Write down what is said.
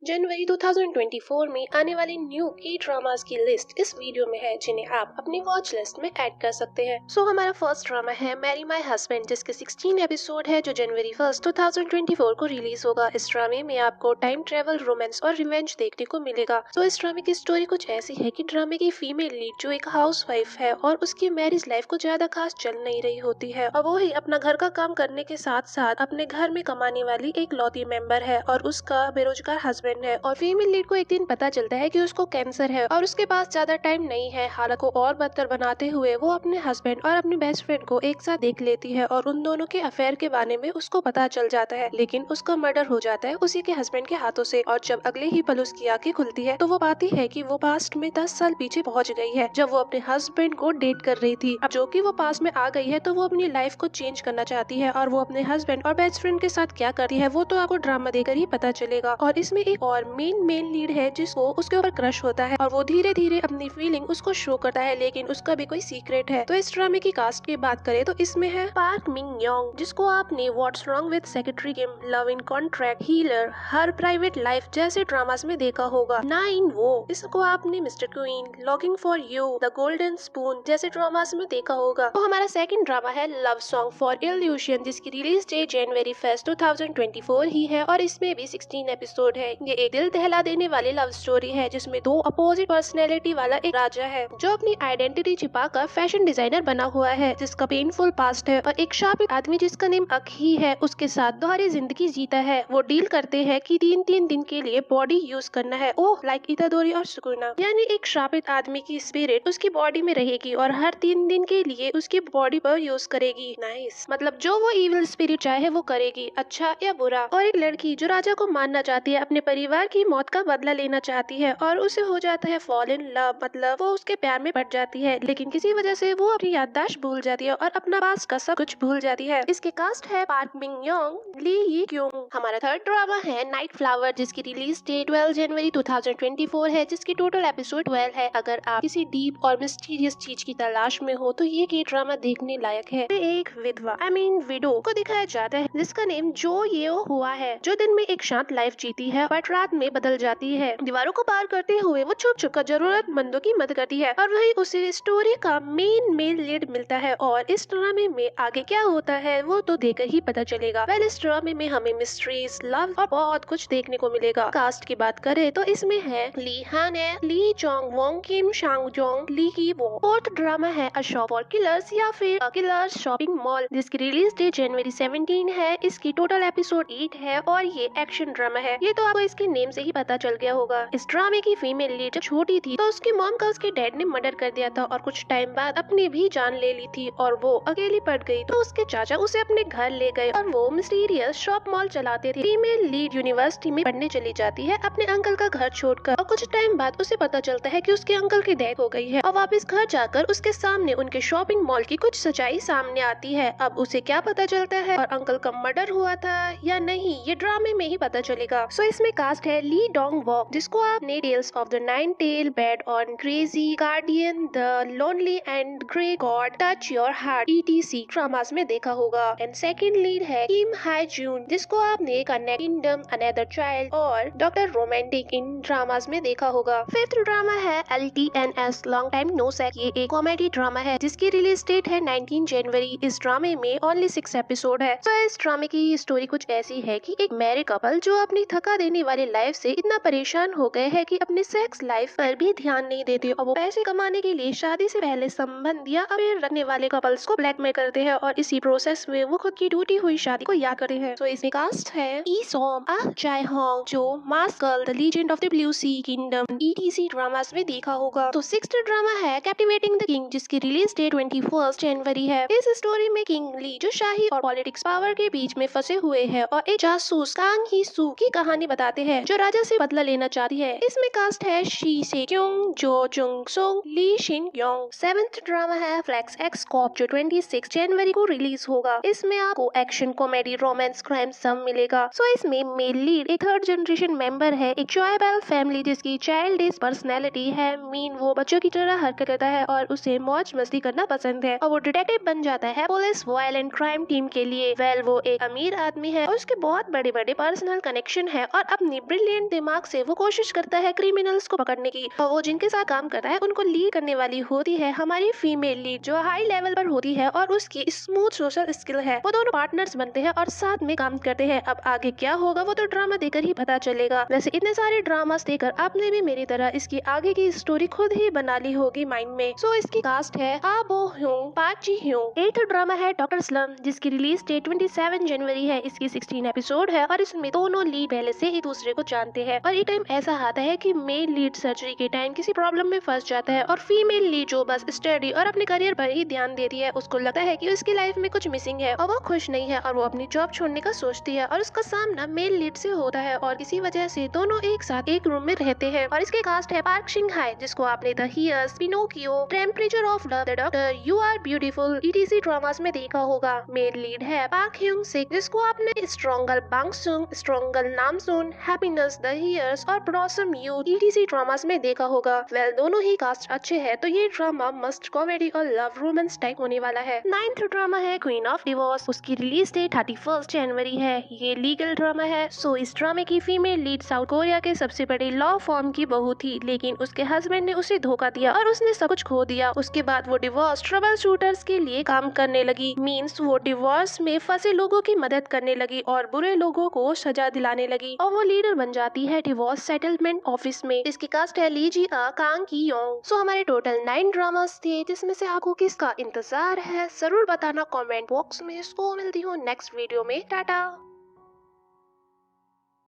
जनवरी 2024 में आने वाले न्यू के ड्रामास की लिस्ट इस वीडियो में है, जिन्हें आप अपनी वॉच लिस्ट में ऐड कर सकते हैं। हमारा फर्स्ट ड्रामा है मैरी माय हस्बैंड, जिसके 16 एपिसोड है, जो जनवरी 1 2024 को रिलीज होगा। इस ड्रामे में आपको टाइम ट्रेवल, रोमांस और रिवेंज देखने को मिलेगा। इस ड्रामे की स्टोरी कुछ ऐसी है कि ड्रामे की फीमेल लीड जो एक हाउस वाइफ है और उसकी मैरिज लाइफ को ज्यादा खास चल नहीं रही होती है, और वो ही अपना घर का काम करने के साथ साथ अपने घर में कमाने वाली एक लौती मेंबर है और उसका बेरोजगार हस्बैंड है। और फीमेल लीड को एक दिन पता चलता है कि उसको कैंसर है और उसके पास ज्यादा टाइम नहीं है। हालत को और बदतर बनाते हुए वो अपने हस्बैंड और अपनी बेस्ट फ्रेंड को एक साथ देख लेती है और उन दोनों के अफेयर के बारे में उसको पता चल जाता है, लेकिन उसका मर्डर हो जाता है उसी के हस्बैंड के हाथों से। और जब अगले ही पल उसकी आंखें खुलती है तो वो पाती है कि वो पास्ट में 10 साल पीछे पहुंच गई है, जब वो अपने हस्बैंड को डेट कर रही थी। अब जो कि वो पास्ट में आ गई है तो वो अपनी लाइफ को चेंज करना चाहती है, और वो अपने हस्बैंड और बेस्ट फ्रेंड के साथ क्या करती है वो तो आपको ड्रामा देखकर ही पता चलेगा। और इसमें एक और मेन लीड है जिसको उसके ऊपर क्रश होता है और वो धीरे धीरे अपनी फीलिंग उसको शो करता है, लेकिन उसका भी कोई सीक्रेट है। तो इस ड्रामे की कास्ट की बात करें तो इसमें है पार्क मिंग योंग, जिसको आपने what's wrong with secretary Kim, love in contract, healer, her private life जैसे ड्रामास में देखा होगा। नाइन वो, इसको आपने mister queen, logging for you, the golden spoon जैसे ड्रामास में देखा होगा। हमारा सेकंड ड्रामा है लव सॉन्ग फॉर इल्यूशन, जिसकी रिलीज डेट जनवरी 1 2024 ही है और इसमें भी 16 एपिसोड है। ये एक दिल दहला देने वाली लव स्टोरी है जिसमें दो अपोजिट पर्सनैलिटी वाला एक राजा है जो अपनी आइडेंटिटी छिपाकर फैशन डिजाइनर बना हुआ है, जिसका पेनफुल पास्ट है, और एक शापित आदमी जिसका नेम अखी है उसके साथ दोहरी जिंदगी जीता है। वो डील करते हैं कि 3 दिन के लिए बॉडी यूज करना है, ओह लाइक इतादोरी और सुकुना, यानी एक शापित आदमी की स्पिरिट उसकी बॉडी में रहेगी और हर 3 दिन के लिए उसकी बॉडी पर यूज करेगी। नाइस, मतलब जो वो इविल स्पिरिट चाहे वो करेगी, अच्छा या बुरा। और एक लड़की जो राजा को मानना चाहती है, अपने परिवार की मौत का बदला लेना चाहती है और उसे हो जाता है फॉल इन लव, मतलब वो उसके प्यार में पड़ जाती है, लेकिन किसी वजह से वो अपनी याददाश्त भूल जाती है और अपना पास्ट का सब कुछ भूल जाती है। इसके कास्ट है पार्क मिंग योंग, ली ही क्योंग। हमारा थर्ड ड्रामा है नाइट फ्लावर, जिसकी रिलीज डेट 12 जनवरी 2024 है, जिसकी टोटल एपिसोड 12 है। अगर आप किसी डीप और मिस्टीरियस चीज की तलाश में हो तो ये के ड्रामा देखने लायक है। एक विधवा विडो को दिखाया जाता है जिसका नेम जो ये हुआ है, जो दिन में एक शांत लाइफ जीती है बट रात में बदल जाती है। दीवारों को पार करते हुए वो छुप छुप कर जरूरतमंदों की मदद करती है और वही उसे स्टोरी का मेन लीड मिलता है। और इस ड्रामे में आगे क्या होता है वो तो देखकर ही पता चलेगा। इस ड्रामे में हमें मिस्ट्रीज, लव और बहुत कुछ देखने को मिलेगा। कास्ट की बात करें तो इसमें है ली हान, ली चोंग वोंग, किम शांग जोंग, ली की वो। फोर्थ ड्रामा है अ शॉप फॉर किलर्स या फिर किलर्स शॉपिंग मॉल, जिसकी रिलीज डेट जनवरी 17 है। इसकी टोटल एपिसोड 8 है और ये एक्शन ड्रामा है। ये तो आपको इसके नेम से ही पता चल गया होगा। इस ड्रामे की फीमेल लीड जब छोटी थी तो उसकी मॉम का उसके डैड ने मर्डर कर दिया था और कुछ टाइम बाद अपनी भी जान ले ली थी और वो अकेली पड़ गई, तो उसके चाचा उसे अपने घर ले गए और वो मिस्टीरियस शॉप मॉल चलाते थे। फीमेल लीड यूनिवर्सिटी में पढ़ने चली जाती है अपने अंकल का घर छोड़कर, और कुछ टाइम बाद उसे पता चलता है कि उसके अंकल की डेथ हो गई है, और वापस घर जाकर उसके सामने उनके शॉपिंग मॉल की कुछ सच्चाई सामने आती है। अब उसे क्या पता चलता है और अंकल का मर्डर हुआ था या नहीं, ये ड्रामे में ही पता चलेगा। इसमें कास्ट है ली डोंग वॉक, जिसको आपने tales of the nine tail, bad and crazy, guardian, the lonely and great god, touch your heart ETC dramas में देखा होगा। एंड सेकंड लीड है किम हाई जून, जिसको आपने कनेक्ट किंगडम, अनदर चाइल्ड और डॉक्टर रोमांटिक इन ड्रामास में देखा होगा। फिफ्थ ड्रामा है LTNS, long time no sex. ये एक कॉमेडी ड्रामा है जिसकी रिलीज डेट है 19 जनवरी। इस ड्रामे में ओनली 6 एपिसोड है। इस ड्रामे की स्टोरी कुछ ऐसी है कि एक मैरिड कपल जो अपनी थका देने वाली लाइफ से इतना परेशान हो गए हैं कि अपने सेक्स लाइफ पर भी ध्यान नहीं देते, और वो पैसे कमाने के लिए शादी से पहले संबंध या अफेयर रखने वाले कपल्स को ब्लैकमेल करते हैं और इसी प्रोसेस में वो खुद की टूटी हुई शादी को याद करते हैं। इसमें कास्ट है ई सॉम, आ चाय होंग, जो mask girl, the legend of the blue sea kingdom ETC dramas में देखा होगा। सिक्स्थ ड्रामा है कैप्टिवेटिंग द किंग, जिसकी रिलीज डेट 21 जनवरी है। इस स्टोरी में किंग ली जो शाही और पॉलिटिक्स पावर के बीच में फंसे हुए हैं और एक जासूस कांग ही सू की कहानी बताते हैं जो राजा से बदला लेना चाहती है। इसमें कास्ट है शी से क्योंग, जो चुंग सोंग, ली शिन योंग। सेवेंथ ड्रामा है फ्लेक्स एक्स कॉप, जो 26 जनवरी को रिलीज होगा। इसमें आपको एक्शन, कॉमेडी, रोमांस, क्राइम सब मिलेगा। इसमें मेल लीड एक थर्ड जनरेशन मेंबर है, एक जॉयबल फैमिली जिसकी चाइल्ड डिस पर्सनैलिटी है। मीन वो बच्चों की तरह हरकत करता है और उसे मौज मस्ती करना पसंद है, और वो डिटेक्टिव बन जाता है पुलिस वायलेंट क्राइम टीम के लिए। वो एक अमीर आदमी है और उसके बहुत बड़े बड़े पर्सनल कनेक्शन है और अब अपनी ब्रिलियंट दिमाग से वो कोशिश करता है क्रिमिनल्स को पकड़ने की, और वो जिनके साथ काम करता है उनको लीड करने वाली होती है हमारी फीमेल लीड जो हाई लेवल पर होती है और उसकी स्मूथ सोशल स्किल है। वो दोनों पार्टनर्स बनते हैं और साथ में काम करते हैं। अब आगे क्या होगा वो तो ड्रामा देखकर ही पता चलेगा। वैसे इतने सारे ड्रामास देखकर आपने भी मेरी तरह इसकी आगे की स्टोरी खुद ही बना ली होगी माइंड में। सो इसकी कास्ट है आ बो ह्यूंग, पार्क जी ह्यूंग। एथ ड्रामा है डॉक्टर स्लम जिसकी रिलीज डेट 27 जनवरी है। इसकी 16 एपिसोड है और इसमें दोनों लीड पहले से एक दूसरे को जानते हैं। और एक टाइम ऐसा आता है कि मेल लीड सर्जरी के टाइम किसी प्रॉब्लम में फंस जाता है और फीमेल लीड जो बस स्टडी और अपने करियर पर ही ध्यान देती है, उसको लगता है कि उसकी लाइफ में कुछ मिसिंग है और वो खुश नहीं है और वो अपनी जॉब छोड़ने का सोचती है। और उसका सामना मेल लीड से होता है और इसी वजह से दोनों एक साथ एक रूम में रहते हैं। और इसके कास्ट है पार्क शिंग हाय जिसको आपने the heirs, Pinocchio, temperature of love, the doctor, you are beautiful ETC dramas में देखा होगा। मेल लीड है पार्क ह्यूंग सिक जिसको आपने stronger Bong Soon, stronger Nam Soon, happiness, the heirs और ब्लॉसम यूथ ETC ड्रामास में देखा होगा। वेल दोनों ही कास्ट अच्छे हैं तो ये ड्रामा मस्ट कॉमेडी और लव रोमांस टाइप होने वाला है। 9th ड्रामा है क्वीन ऑफ डिवोर्स। उसकी रिलीज डेट 31 जनवरी है। ये लीगल ड्रामा है। सो इस ड्रामे की फीमेल लीड साउथ कोरिया के सबसे बड़े लॉ फॉर्म की बहू थी, लेकिन उसके हस्बैंड ने उसे धोखा दिया और उसने सब कुछ खो दिया। उसके बाद वो डिवोर्स ट्रबल शूटर्स के लिए काम करने लगी। मीन्स वो डिवोर्स में फंसे लोगों की मदद करने लगी और बुरे लोगों को सजा दिलाने लगी और वो लीडर बन जाती है डिवोर्स सेटलमेंट ऑफिस में। इसकी कास्ट है ली जी आ, कांग की योंग। सो हमारे टोटल 9 ड्रामास थे जिसमें से आपको किसका इंतजार है जरूर बताना कमेंट बॉक्स में। इसको मिलती हूँ नेक्स्ट वीडियो में। टाटा।